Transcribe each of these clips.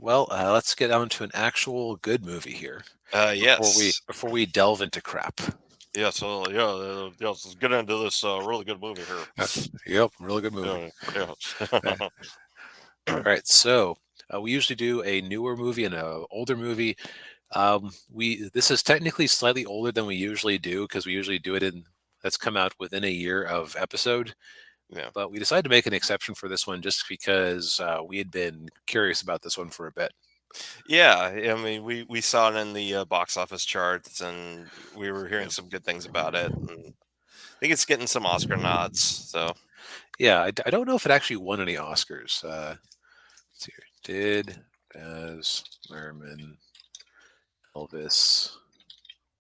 Well, let's get on to an actual good movie here before we Yes. before we delve into crap. Yeah, so yeah, let's get into this really good movie here. Uh, yep, really good movie. Yeah, yeah. Uh, all right, so we usually do a newer movie and a older movie. We This is technically slightly older than we usually do because we usually do it in that's come out within a year of episode. Yeah. But we decided to make an exception for this one just because we had been curious about this one for a bit. Yeah, I mean, we saw it in the box office charts, and we were hearing Yeah, some good things about it. And I think it's getting some Oscar nods. So yeah. I don't know if it actually won any Oscars. Let's see here. Did Baz Luhrmann Elvis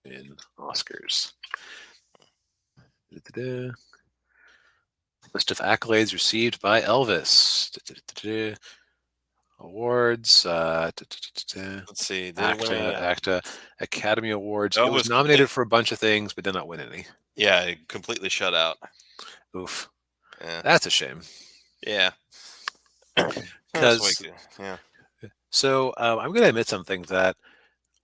win Oscars? Da-da-da. List of accolades received by Elvis. Da-da-da-da. Awards. Da-da-da-da. let's see, did it win any? ACTA Academy Awards. Oh, It it was was complete. nominated for a bunch of things, but did not win any. Yeah, it completely shut out. Oof, Yeah, that's a shame. yeah. That's way Because good. Yeah. I'm going to admit something that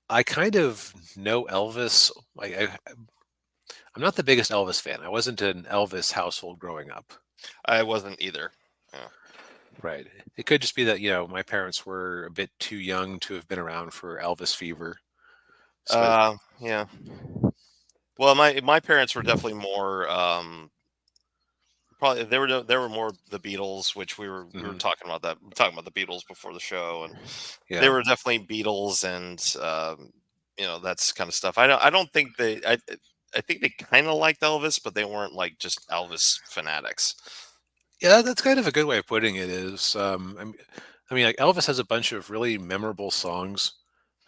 I kind of know Elvis. I'm not the biggest Elvis fan. I wasn't an Elvis household growing up. I wasn't either. Yeah. Right. It could just be that, my parents were a bit too young to have been around for Elvis fever. So, Yeah. Well, my parents were definitely more probably they were more the Beatles, which we were mhm, talking about the Beatles before the show, and they yeah. were definitely Beatles, and that's kind of stuff. I don't think I think they kind of liked Elvis, but they weren't like just Elvis fanatics. Yeah, that's kind of a good way of putting it is, like Elvis has a bunch of really memorable songs,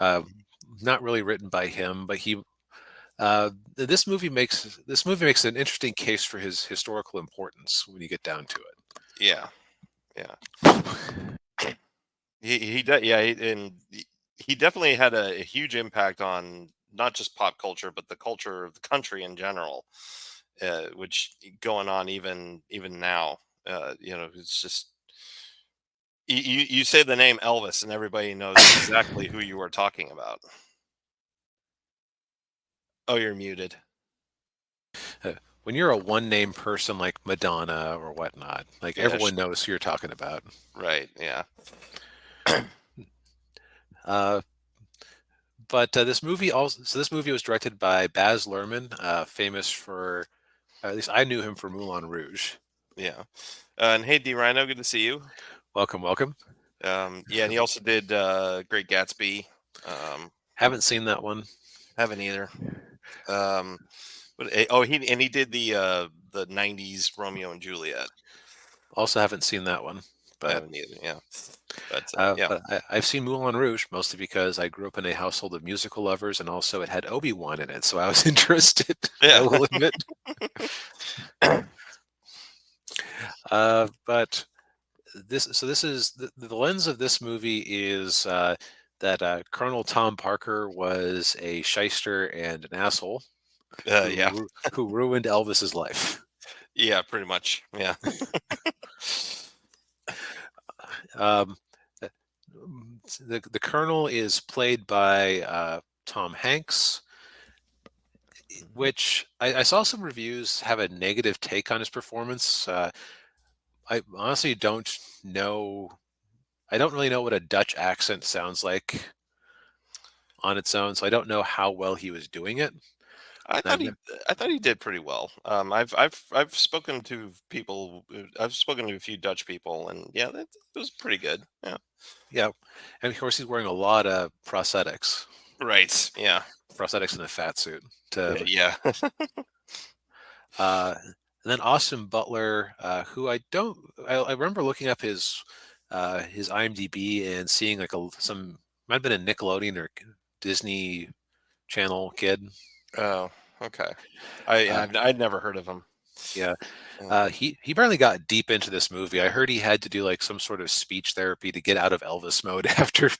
uh, Mhm. not really written by him, but this movie makes an interesting case for his historical importance when you get down to Yeah, yeah, it. he definitely had a huge impact on not just pop culture, but the culture of the country in general, which going on even now. It's just you say the name Elvis and everybody knows exactly who you are talking about. Oh, you're muted. When you're a one name person like Madonna or whatnot, like Yeah, everyone knows who you're talking about. right. Yeah. Uh, but this movie was directed by Baz Luhrmann, famous for, at least I knew him for Moulin Rouge. Yeah. And hey, D Rhino, good to see you. Welcome, welcome. Yeah, and he also did Great Gatsby. Um, Haven't seen that one. haven't either. Um, he did the '90s Romeo and Juliet. Also haven't seen that one. I But haven't either. Yeah, but yeah. I've seen Moulin Rouge mostly because I grew up in a household of musical lovers, and also it had Obi-Wan in it, so I was interested. I Yeah. will admit. But this is the lens of this movie is that Colonel Tom Parker was a shyster and an asshole Yeah. who ruined Elvis's life. Yeah. Pretty much. Yeah. Um, uh, the Colonel is played by Tom Hanks, which I saw some reviews have a negative take on his performance. I honestly don't know. I don't really know what a Dutch accent sounds like on its own, so I don't know how well he was doing it. I thought Um, he I thought he did pretty well. I've spoken to people. I've spoken to a few Dutch people, and yeah, that it was pretty good. Yeah. yeah, and of course he's wearing a lot of Right. Yeah. prosthetics in a fat suit. To Yeah. And then Austin Butler, who I remember looking up his IMDb and seeing like some might have been a Nickelodeon or Disney Channel kid. Oh. Okay. Uh, I'd never heard of him. yeah, Yeah. he apparently got deep into this movie. I heard he had to do like some sort of speech therapy to get out of Elvis mode after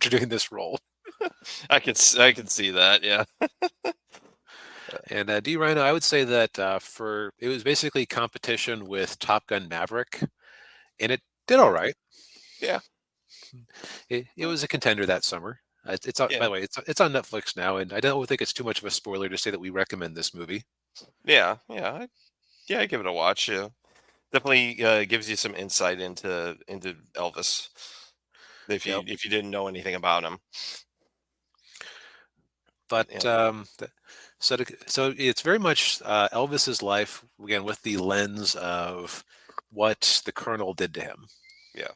doing this role. I can see that. Yeah. And D Rhino, I would say that for it was basically competition with Top Gun Maverick, and it did all Yeah. right. Yeah. It was a contender that summer. It's on, by Yeah, the way, it's on Netflix now, and I don't think it's too much of a spoiler to say that we recommend this movie. yeah, I give it a watch. Yeah, definitely gives you some insight into Elvis Yep. if you didn't know anything about him. But But so it's very much Elvis's life again with the lens of what the Colonel did to him, yeah,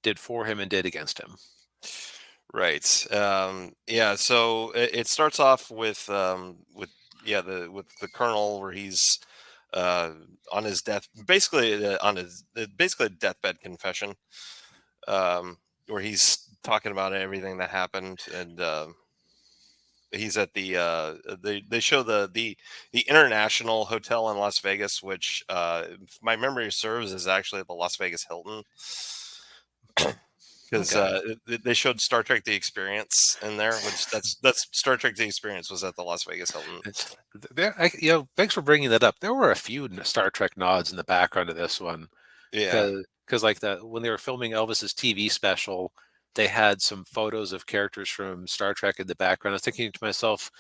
did for him, and did against him. right. Yeah, so it starts off with with the Colonel where he's uh, on his death, basically on his basically a deathbed confession, where he's talking about everything that happened, and he's at they show the International Hotel in Las Vegas, which if my memory serves is actually the Las Vegas Hilton, because Okay. they showed Star Trek: The Experience in there, which that's Star Trek: The Experience was at the Las Vegas Hilton. Thanks for bringing that up. There were a few Star Trek nods in the background of this one, Yeah, because like that when they were filming Elvis's TV special, they had some photos of characters from Star Trek in the background. I was thinking to myself,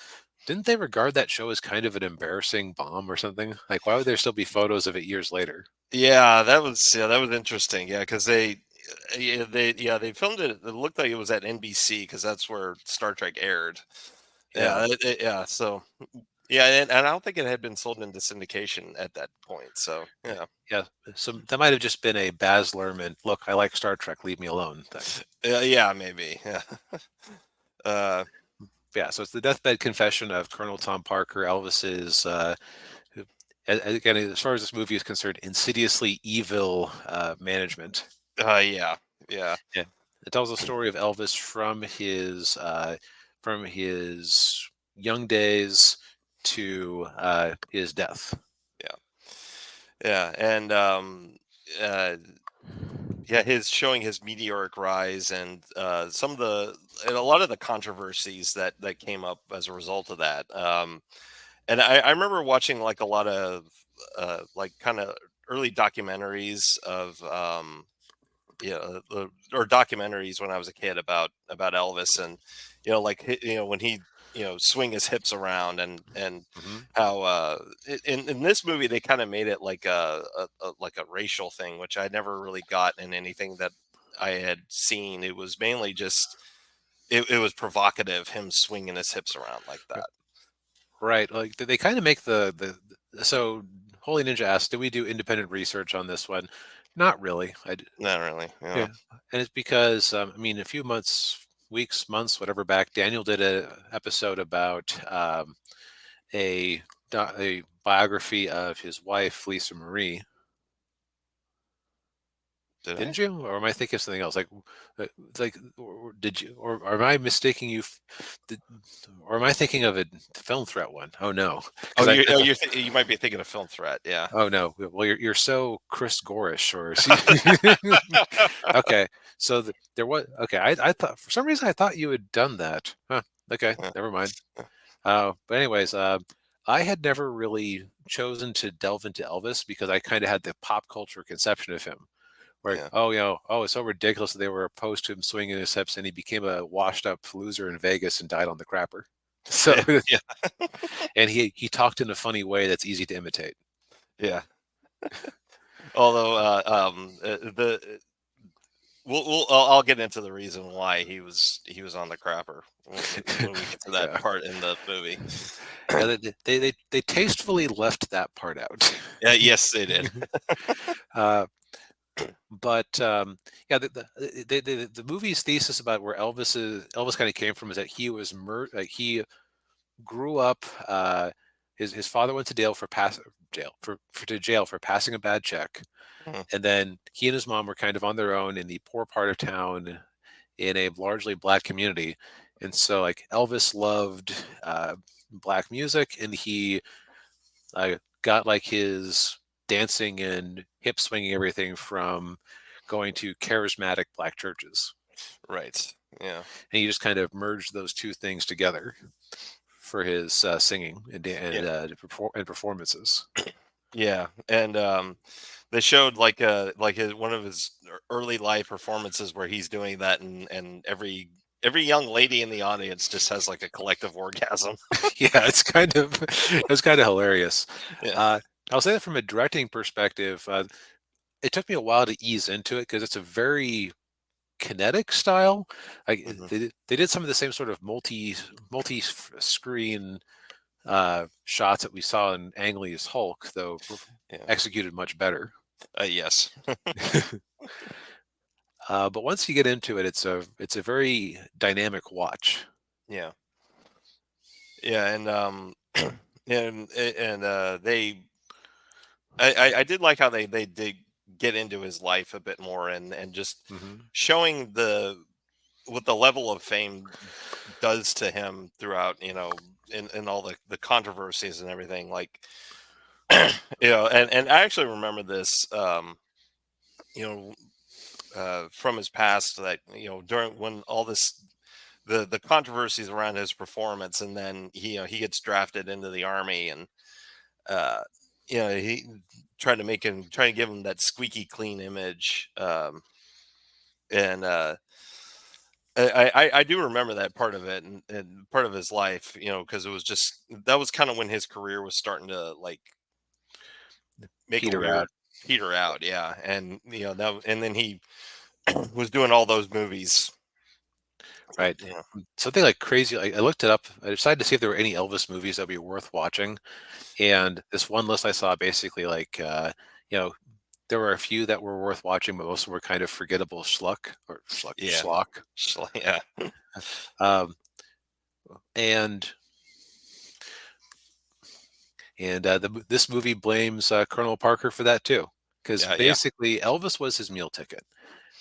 didn't they regard that show as kind of an embarrassing bomb or something? Like, why would there still be photos of it years later? yeah, that was interesting. Yeah, because they filmed it. It looked like it was at NBC because that's where Star Trek aired. Yeah, Yeah. So yeah, and I don't think it had been sold into syndication at that point. So yeah, yeah. So that might have just been a Baz Luhrmann, look, I like Star Trek, leave me alone thing. yeah, maybe. Yeah. Uh, Yeah, so it's the deathbed confession of Colonel Tom Parker, Elvis's, who- again, as far as this movie is concerned, insidiously evil management. yeah, yeah, Yeah, it tells the story of Elvis from his young days to his death. yeah, yeah, and uh, yeah, his showing his meteoric rise and some of and a lot of the controversies that came up as a result of that. And I remember watching like a lot of like kind of early documentaries of or documentaries when I was a kid about Elvis, and like when he swing his hips around, and Hmm. how in this movie they kind of made it like like a racial thing, which I never really got in anything that I had seen. It was mainly just it was provocative, him swinging his hips around like that. Right, like they kind of make so Holy Ninja asked, "Did we do independent research on this one?" Not really. Not really. Yeah, and it's because I mean, a few weeks, months, whatever back, Daniel did a episode about a biography of his wife, Lisa Marie. Did I? Didn't you? Or am I thinking of something else? Did you? Or am I mistaking you? Did, or am I thinking of a film threat one? Oh no, Oh, because I thought, you might be thinking of Film Threat. Yeah. oh no, well you're so Chris Gorish or okay. So there was okay. I thought for some reason I thought you had done that. Huh. Okay, Yeah. never mind. But anyways, I had never really chosen to delve into Elvis because I kind of had the pop culture conception of him, where Yeah. oh, oh, it's so ridiculous that they were opposed to him swinging his hips, and he became a washed-up loser in Vegas and died on the crapper. So, Yeah. and he talked in a funny way that's easy to imitate. Yeah. Although the I'll get into the reason why he was on the crapper when we get to that Yeah, part in the movie. yeah, they tastefully left that part out. Yeah, yes, they did. uh, but yeah, the movie's thesis about where Elvis kind of came from is that he grew up. His father went to jail for passing a bad check, Mhm. and then he and his mom were kind of on their own in the poor part of town in a largely black community, and so like Elvis loved black music, and he got like his dancing and hip swinging everything from going to charismatic black churches, Right. Yeah. and he just kind of merged those two things together for his singing and Yeah. and performances. Yeah, and they showed like one of his early live performances where he's doing that, and every young lady in the audience just has like a collective orgasm. Yeah, it's kind of hilarious. Yeah. Uh, I'll say that from a directing perspective, it took me a while to ease into it because it's a very kinetic style. Like Hmm. they did some of the same sort of screen shots that we saw in Ang Lee's Hulk, though Yeah. executed much better. Yes. But once you get into it, it's a very dynamic watch. Yeah. Yeah, and they I did like how they did get into his life a bit more, and just Hmm. showing the what the level of fame does to him throughout, in all the controversies and everything, like, and I actually remember this, you know from his past, that, during when all this the controversies around his performance, and then he gets drafted into the army, and uh he trying to give him that squeaky clean image, and I do remember that part of it, and part of his life, because it was just that was kind of when his career was starting to, like, make a Peter weird out, peter out. Yeah, and and then he was doing all those movies. right? Yeah. Something like crazy. Like I looked it up. I decided to see if there were any Elvis movies that'd be worth watching, and this one list I saw basically you know, there were a few that were worth watching, but most of them were kind of forgettable Yeah. schlock. Yeah. Um, and this movie blames Colonel Parker for that too, because Yeah. Yeah. basically Elvis was his meal ticket.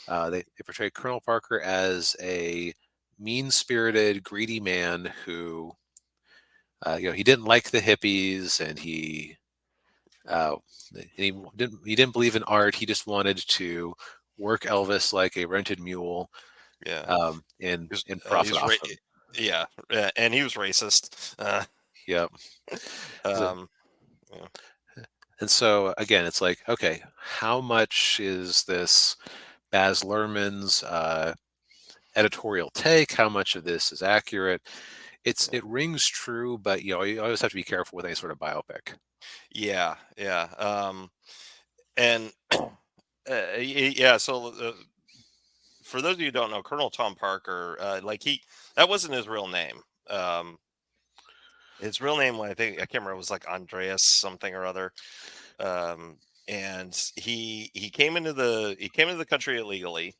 They portrayed Colonel Parker as a mean-spirited, greedy man who, he didn't like the hippies, and uh, he didn't believe in art. He just wanted to work Elvis like a rented mule, Yeah. and He profit was off him. yeah, and he was racist. Yep. So- Um, yeah. And so again, it's like, okay, how much is this Baz Luhrmann's editorial take? How much of this is accurate? It rings true, but you always have to be careful with any sort of biopic. Yeah. Yeah. And yeah. So, for those of you who don't know, Colonel Tom Parker, like, that wasn't his real name. His real name, I think, I can't remember, was like Andreas something or other. And he came into the country illegally,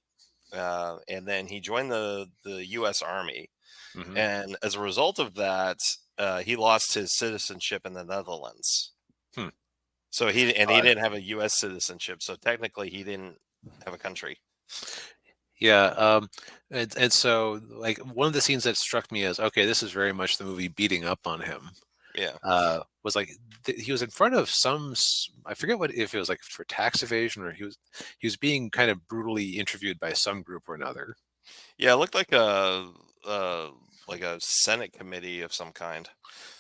and then he joined the U.S. Army, Hmm. and as a result of that, he lost his citizenship in the Netherlands. Hmm. So he Odd. didn't have a U.S. citizenship. So technically, he didn't have a country. Yeah. And so like one of the scenes that struck me as, okay, this is very much the movie beating up on him. Yeah, Was like he was in front of I forget what, if it was like for tax evasion, or he was being kind of brutally interviewed by some group or another. yeah. It looked uh, like a Senate committee of some kind.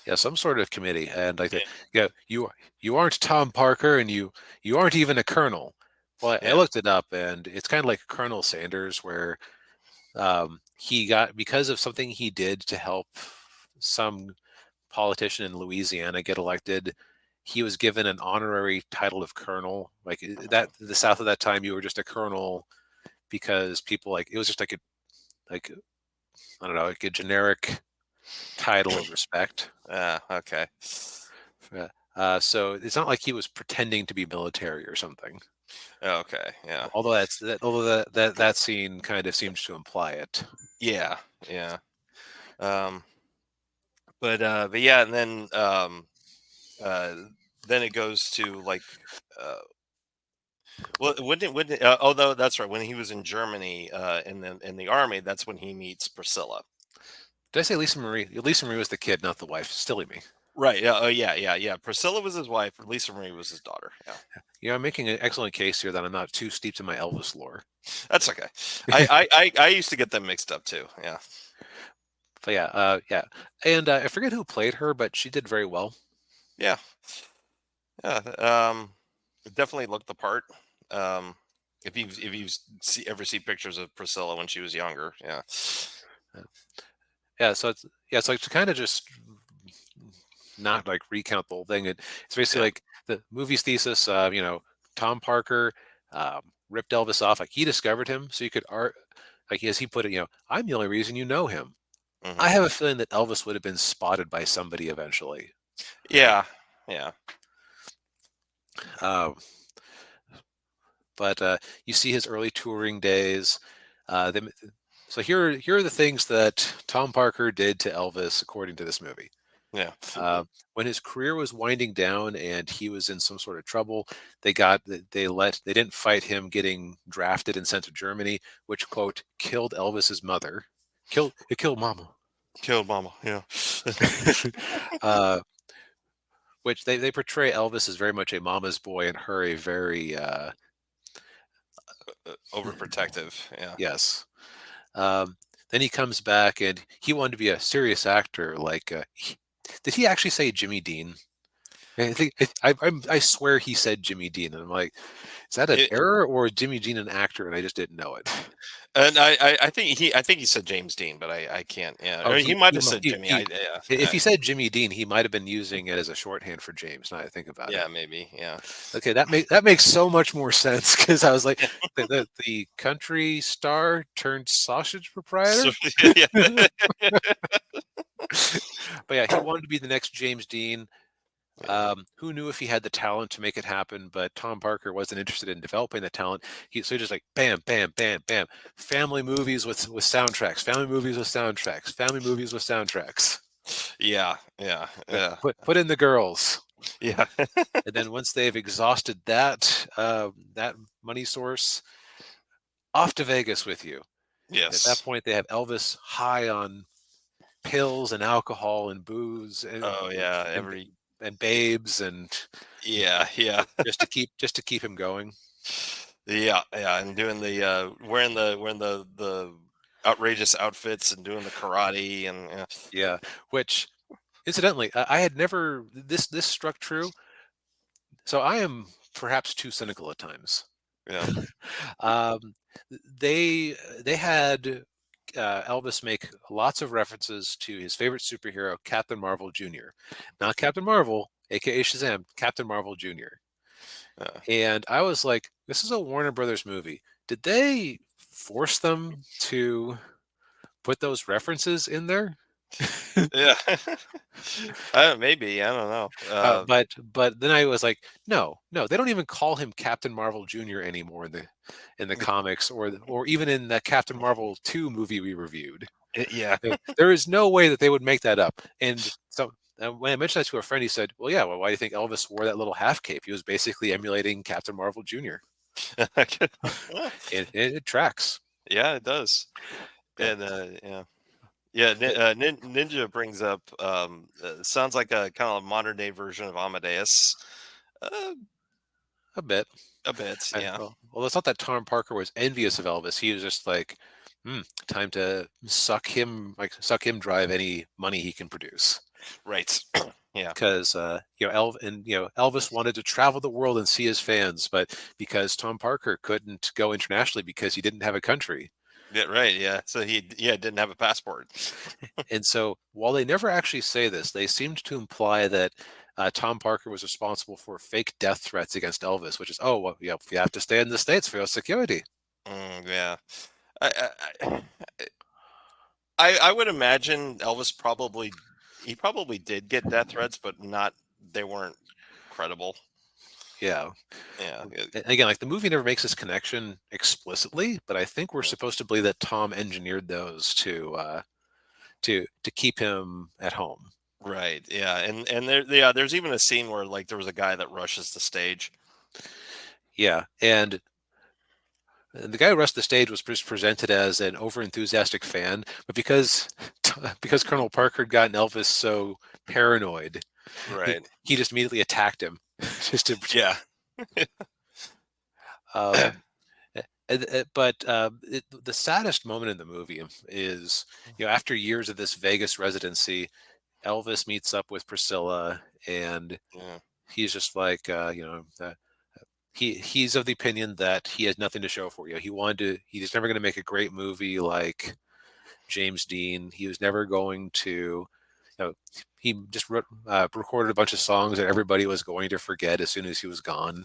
Yeah, some sort of committee, and like Yeah, you aren't Tom Parker, and you aren't even a colonel. Well, I yeah, looked it up, and it's kind of like Colonel Sanders, where he got, because of something he did to help some politician in Louisiana get elected, he was given an honorary title of colonel. Like that, the South at that time, you were just a colonel because people, like, it was just like like I don't know, like a generic title of respect. okay. So it's not like he was pretending to be military or something. Okay, yeah, Although that scene kind of seems to imply it. yeah, yeah. Um, but yeah, and uh, then it goes to, like, uh, well, oh, no, that's right. When he was in Germany, in the army, that's when he meets Priscilla. Did I say Lisa Marie? Lisa Marie was the kid, not the wife. Silly me. Right. Yeah. Oh, yeah. Yeah. Yeah. Priscilla was his wife. Lisa Marie was his daughter. Yeah. I'm making an excellent case here that I'm not too steeped in my Elvis lore. That's okay. I used to get them mixed up too. Yeah. But yeah, yeah, and I forget who played her, but she did very well. Yeah. Yeah, definitely looked the part. Um, if you ever see pictures of Priscilla when she was younger, yeah, Uh, Yeah, so it's like to kind of just not like recount the whole thing. It's basically yeah, like the movie's thesis. Tom Parker ripped Elvis off. Like he discovered him, so you could art like as he put it. I'm the only reason you know him. I hmm have a feeling that Elvis would have been spotted by somebody eventually. yeah, yeah, Um, but you see his early touring days. Uh, them- so here are the things that Tom Parker did to Elvis, according to this movie. yeah, Uh, when his career was winding down and he was in some sort of trouble, they didn't fight him getting drafted and sent to Germany, which quote killed Elvis's mother, killed Mama, killed Mama, yeah, uh, which they portray Elvis as very much a mama's boy and her a very overprotective, yeah. yes. Um, then he comes back and he wanted to be a serious actor. Like, did he actually say Jimmy Dean? I think I swear he said Jimmy Dean, and I'm like, is that an It, error or is Jimmy Dean an actor and I just didn't know it? and I think he said James Dean, but I can't. Yeah, Oh, or he might have said Jimmy. he Yeah, if he said Jimmy Dean, he might have been using it as a shorthand for James. Now that I think about it. yeah, maybe. Yeah. Okay, that makes so much more sense because I was like, the country star turned sausage So proprietor. yeah, But yeah, he wanted to be the next James Dean. yeah, Who knew if he had the talent to make it happen? But Tom Parker wasn't interested in developing the talent. So he just like bam, bam, bam, bam. Family movies with soundtracks. Family movies with soundtracks. Family movies with soundtracks. yeah, yeah, yeah, Put in the girls, yeah. and then once they've exhausted that money source, off to Vegas with you. And at that Yes. point, they have Elvis high on pills and alcohol and booze Oh yeah. and Every babes and yeah, yeah, just to keep him going. yeah, yeah, and doing the wearing the outrageous outfits and doing the karate and yeah, Yeah, which incidentally, I had never this struck true. So I am perhaps too cynical at times. yeah. um, they had Elvis make lots of references to his favorite superhero, Captain Marvel Jr. Not Captain Marvel, aka Shazam, Captain Marvel Jr. Yeah. And I was like, this is a Warner Brothers movie. Did they force them to put those references in there? Yeah. I don't, maybe I don't know. But then I was like, no, no, they don't even call him Captain Marvel Jr. anymore in the comics or even in the Captain Marvel 2 movie we reviewed. Yeah. There is no way that they would make that up. And so when I mentioned that to a friend, he said, "Well, yeah, well, why do you think Elvis wore that little half cape? He was basically emulating Captain Marvel Jr." It tracks. Yeah, it does. Yeah, And yeah. Yeah, but Ninja brings up sounds like a kind of modern day version of Amadeus. Uh, a bit. a bit, yeah. Well, it's not that Tom Parker was envious of Elvis. He was just like, time to suck him drive any money he can produce. Right. Yeah. Because Elvis wanted to travel the world and see his fans, but because Tom Parker couldn't go internationally because he didn't have a country, Yeah, right, yeah. So he didn't have a passport. and so while they never actually say this, they seemed to imply that Tom Parker was responsible for fake death threats against Elvis, which is well, yeah, you have to stay in the States for your security. Yeah. I, I I would imagine Elvis probably did get death threats, but not they weren't credible. Yeah. Yeah. Again, like the movie never makes this connection explicitly, but I think we're Yeah. supposed to believe that Tom engineered those to keep him at home. Right. Yeah. And there yeah, there's even a scene where like there was a guy that rushes the stage. Yeah, and the guy who rushed the stage was presented as an overenthusiastic fan, but because Colonel Parker had gotten Elvis so paranoid, Right. he just immediately attacked him. just to, Yeah. um, but the saddest moment in the movie is after years of this Vegas residency, Elvis meets up with Priscilla and Yeah. he's just like, he's of the opinion that he has nothing to show for you. He's never going to make a great movie like James Dean. He was never going to, he just recorded a bunch of songs that everybody was going to forget as soon as he was gone.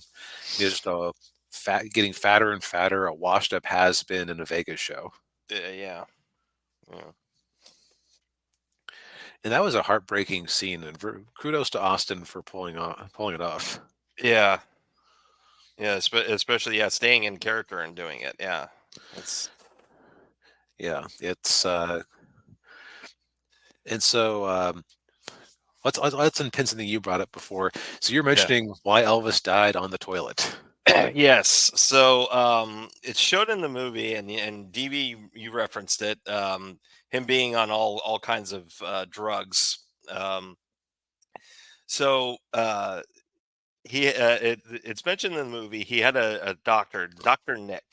He was just getting fatter and fatter, a washed up has been in a Vegas show. Yeah. Yeah. And that was a heartbreaking scene. And kudos to Austin for pulling it off. Yeah. Yeah. Especially, yeah, staying in character and doing it. Yeah. It's, Yeah, it's and so let's unpin something you brought up before. So you're yeah. mentioning why Elvis died on the toilet. Yes. So it showed in the movie, and DB, you referenced it. Him being on all kinds of drugs. Um, so it's mentioned in the movie he had a doctor, Dr. Nick,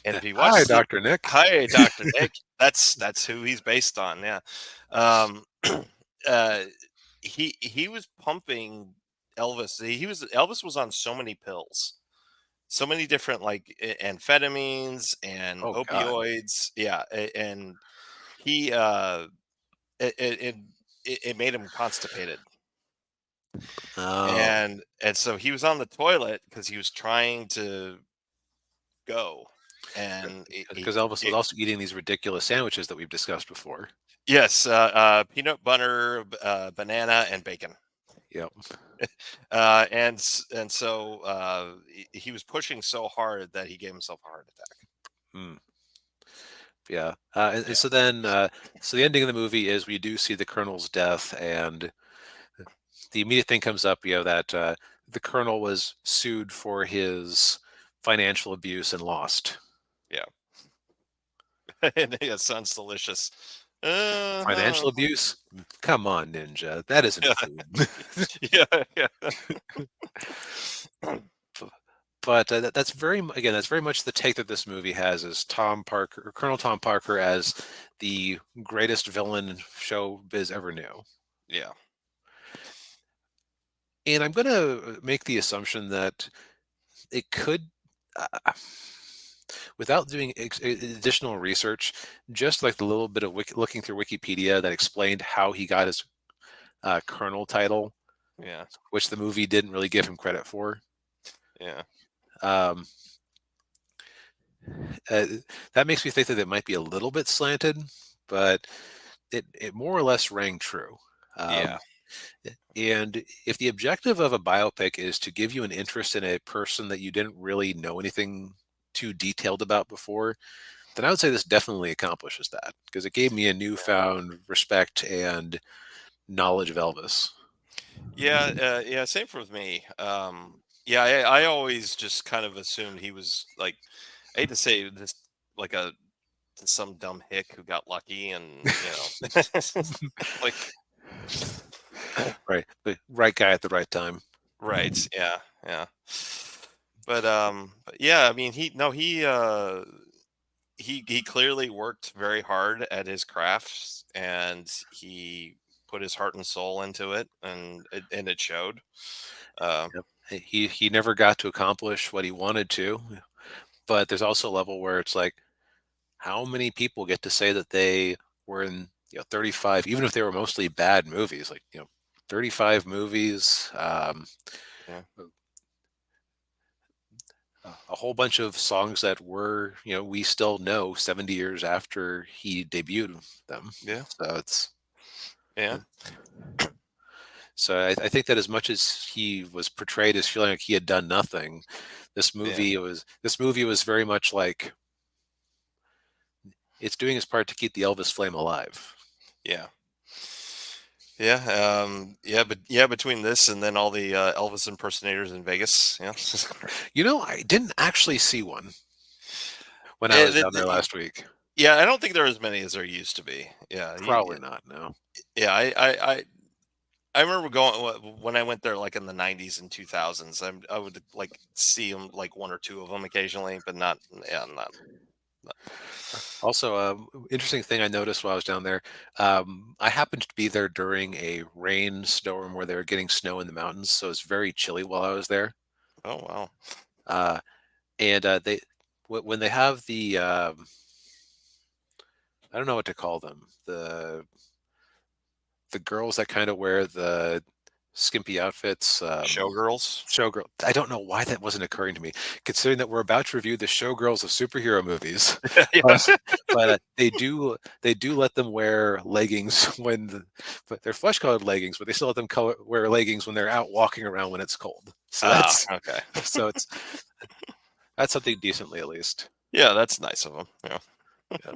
and if you Hi, watch the Dr. Nick. Hi, Dr. Nick, that's who he's based on. Yeah. Um, uh, he was pumping Elvis. Elvis was on so many pills, so many different like amphetamines and Oh God. opioids. Yeah, and he it, it it it made him constipated, Oh, and so he was on the toilet because he was trying to go, and because Elvis was also eating these ridiculous sandwiches that we've discussed before. yes, peanut butter, banana, and bacon. Yep. And so he was pushing so hard that he gave himself a heart attack. Hmm. Yeah. And Yeah, so then, so the ending of the movie is we do see the Colonel's death, and the immediate thing comes up, that the Colonel was sued for his financial abuse and lost. yeah. And it sounds delicious. Uh-huh. Financial abuse? Come on, Ninja. That isn't Yeah, food. yeah, yeah, But that's again, that's very much the take that this movie has, is Tom Parker, or Colonel Tom Parker, as the greatest villain showbiz ever knew. yeah, And I'm going to make the assumption that it could, uh, without doing additional research, just like the little bit of looking through Wikipedia that explained how he got his Colonel title, yeah, which the movie didn't really give him credit for. yeah, Um, uh, that makes me think that it might be a little bit slanted, but it more or less rang true. yeah, Um, and if the objective of a biopic is to give you an interest in a person that you didn't really know anything too detailed about before, then I would say this definitely accomplishes that, because it gave me a newfound respect and knowledge of Elvis. yeah, yeah. Same for with me. Yeah, I always just kind of assumed he was like, I hate to say this, like some dumb hick who got lucky, and like, Right, the right guy at the right time. right, yeah, yeah. But yeah, I mean, he clearly worked very hard at his crafts, and he put his heart and soul into it, and it showed. Uh, Yep. He never got to accomplish what he wanted to, but there's also a level where it's like, how many people get to say that they were in 35, even if they were mostly bad movies, like 35 movies, yeah, a whole bunch of songs that were, we still know 70 years after he debuted them. yeah, So it's yeah, so I think that as much as he was portrayed as feeling like he had done nothing, yeah, this movie was very much like it's doing its part to keep the Elvis flame alive. yeah. Yeah, yeah, but yeah, between this and then all the Elvis impersonators in Vegas, yeah, I didn't actually see one when I Eh, was down there last week. yeah, I don't think there are as many as there used to be. Yeah, Probably not. No. yeah, I remember going when I went there like in the '90s and 2000s. I would like see them, like one or two of them occasionally, but not, yeah, Also, interesting thing I noticed while I was down there. I happened to be there during a rainstorm where they were getting snow in the mountains, so it's very chilly while I was there. Oh wow. Uh, and they when they have the I don't know what to call them, the girls that kind of wear the skimpy outfits. Showgirls. Showgirl. I don't know why that wasn't occurring to me, considering that we're about to review the showgirls of superhero movies. Yeah. Uh, but they do let them wear leggings but they're flesh-colored leggings, but they still let them wear leggings when they're out walking around when it's cold. So Ah, that's okay. so it's that's something decently at least. Yeah, that's nice of them. Yeah. Yeah.